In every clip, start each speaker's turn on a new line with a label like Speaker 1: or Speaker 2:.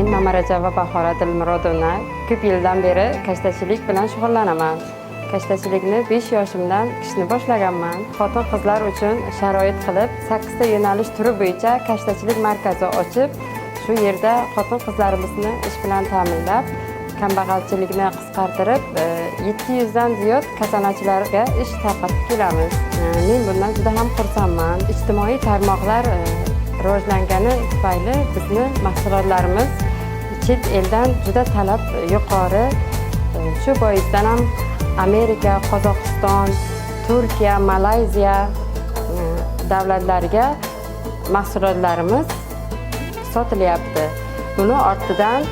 Speaker 1: Men Mamarajova Bahora Dilmurodovna ko'p yildan beri kashtachilik bilan shug'ullanaman. Kashtachilikni 5 yoshimdan qishni boshlaganman. Xotin-qizlar uchun sharoit qilib, 8 ta yo'nalish turi bo'yicha kashtachilik markazi ochib, shu yerda xotin-qizlarimizni ish bilan ta'minlab, kambag'alchilikni qisqartirib, 700 dan ziyod kasanachilarga ish tarqatib kelamiz. Men bundan juda ham xursandman. Ijtimoiy tarmoqlar rivojlangani tufayli bizni mahsulotlarimiz chet eldan juda talab yuqori. Shu boisdan ham Amerika, Qozog'iston, Turkiya, Malayziya davlatlariga mahsulotlarimiz sotilyapti. Buni ortidan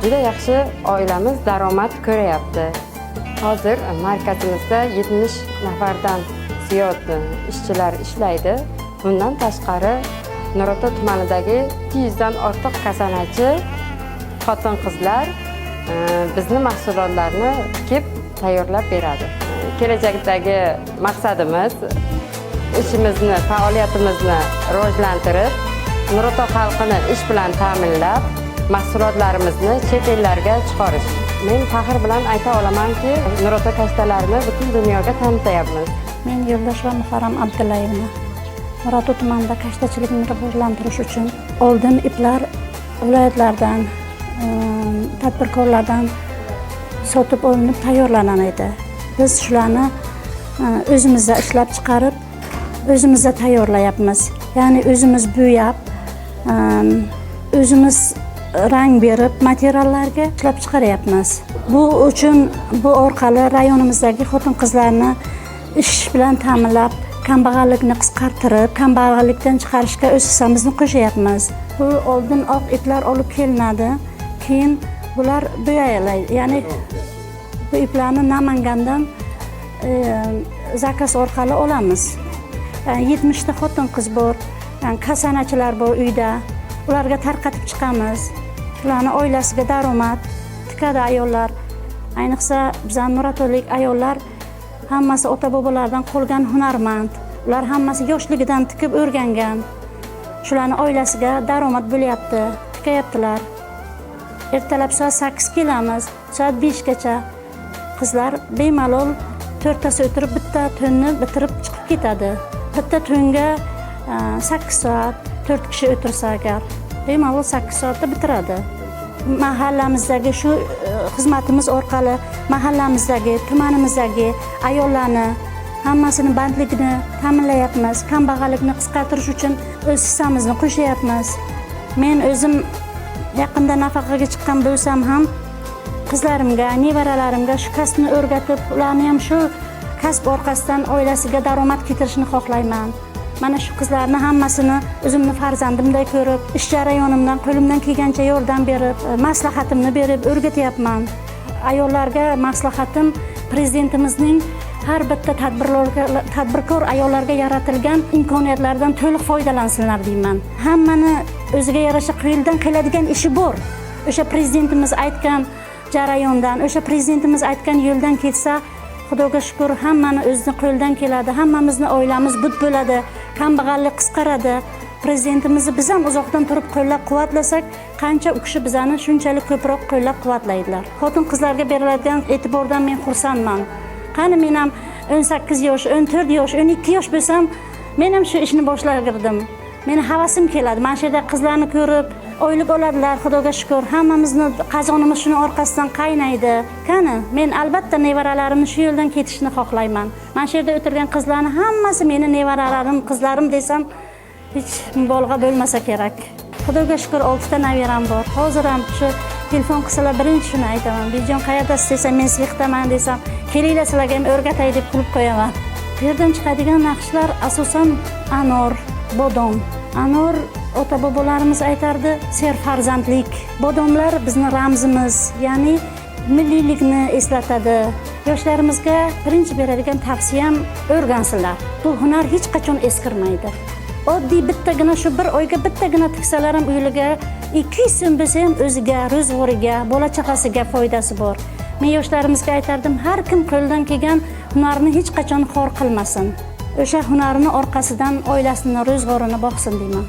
Speaker 1: juda yaxshi oilamiz daromad ko'ryapti. Hozir markazimizda 70 nafardan ziyod ishchilar ishlaydi. Bundan tashqari Nurota tumanidagi 200 dan ortiq kasanachi xotin-qizlar bizni mahsulotlarni tikib tayyorlab beradi. Kelajakdagi maqsadimiz ishimizni, faoliyatimizni rivojlantirib, Nurota xalqini ish bilan ta'minlab, mahsulotlarimizni chet ellarga chiqarish. Men faxr bilan ayta olamanki, Nurota kashtalarini butun dunyoga tanitayapmiz.
Speaker 2: Men Yo'ldosheva Muharram Abdullayevna. Nurota tumanida kashtachilikni rivojlantirish uchun oldin iplar viloyatlardan, tadbirkorlardan sotib olinib tayyorlanan edi. Biz shularni o'zimizda ishlab chiqarib, o'zimizda tayyorlayapmiz. Ya'ni o'zimiz bo'yab, o'zimiz rang berib, materiallarga ishlab chiqaryapmiz. Bu uchun bu orqali rayonimizdagi xotin-qizlarni ish bilan ta'minlab, kambag'allikni qisqartirib, kambag'allikdan chiqarishga o'z hissamizni qo'shyapmiz. Bu oldin oq iplar olib kelinadi, keyin bular bo'yaladi. Ya'ni bu iplarni Namangandan zakaz orqali olamiz. Yani 70 ta xotin-qiz bor, yani kasanachilar bor uyda. Ularga tarqatib chiqamiz. Ularni oilasiga daromad tikadi ayollar. Ayniqsa bizning nurotalik ayollar hammasi ota-bobolardan qolgan hunarmand. Ular hammasi yoshligidan tikib o'rgangan. Shularning oilasiga daromad bo'lyapti, tikayaptilar. Ertalab soat 8 kelamiz, soat 5 gacha qizlar bemalol 4 tasi o'tirib bitta tunni bitirib chiqib ketadi. Bitta tunga 8 soat 4 kishi o'tirsa agar bemalol 8 soatda bitiradi. Mahallamizdagi shu xizmatimiz orqali mahallamizdagi, tumanimizdagi ayollarni hammasini bandligini ta'minlayapmiz. Kambag'allikni qisqartirish uchun o'z hissamizni qo'shyapmiz. Men o'zim yaqinda nafaqaga chiqqan bo'lsam ham qizlarimga, nevaralarimga shu kasbni o'rgatib, ularni ham shu kasb orqasidan oilasiga daromad keltirishni xohlayman. Mana shu qizlarni hammasini o'zimni farzandimday ko'rib, ish jarayonimdan qo'limdan kelgancha yordam berib, maslahatimni berib o'rgatyapman. Ayollarga maslahatim prezidentimizning har bitta tadbirkor ayollarga yaratilgan imkoniyatlardan to'liq foydalansinlar deyman. Hammani o'ziga yarasha qo'ldan keladigan ishi bor. O'sha prezidentimiz aytgan jarayondan, o'sha prezidentimiz aytgan yo'ldan ketsa, Xudoga shukr, hammani o'zining qo'ldan keladi. Hammamizni oilamiz but bo'ladi, kambag'allik qisqaradi. Prezidentimizni biz ham uzoqdan turib qo'llab-quvvatlasak, qancha u kishi bizani shunchalik ko'proq qo'llab-quvvatlaydilar. Xotin-qizlarga beriladigan e'tibordan men xursandman. Qani men ham 18 yosh, 14 yosh, 12 yosh bo'lsam, men ham shu ishni boshlagandim. Meni havasim keladi. Mana shu yerda qizlarni ko'rib, oylik oladilar, Xudoga shukr. Hammamizni qazonimiz shuni orqasidan qaynaydi. Qani, men albatta nevaralarimni shu yo'ldan ketishni xohlayman. Mana shu yerda o'tirgan qizlarni hammasi meni nevaralarim, qizlarim desam, hech mubolag'a bo'lmasa kerak. Xudoga shukr 6 ta nevaram bor. Hozir ham shu telefon qilsalar birinchi shuni aytaman. Bijon qayerdasiz desam, men sexdaman desam, kelinglar sizlarga ham o'rgatay deb qilib qo'yaman. Bu yerdan chiqadigan naqshlar asosan anor, bodom. Anor ota-bobolarimiz aytardi, serfarzandlik. Bodomlar bizning ramzimiz, ya'ni milliylikni eslatadi. Yoshlarimizga birinchi beradigan tavsiyam o'rgansinlar. Bu hunar hech qachon eskirmaydi. Oddiy bittagina shu bir oyga bittagina tiksalar ham uyiga 200 so'm bo'lsa ham o'ziga, ro'zg'origa, bola-chaqasiga foydasi bor. Men yoshlarimizga aytardim, har kim qo'ldan kelgan hunarni hech qachon xor qilmasin. O'sha hunarni orqasidan oilasini, ro'zg'orini boqsin deyman.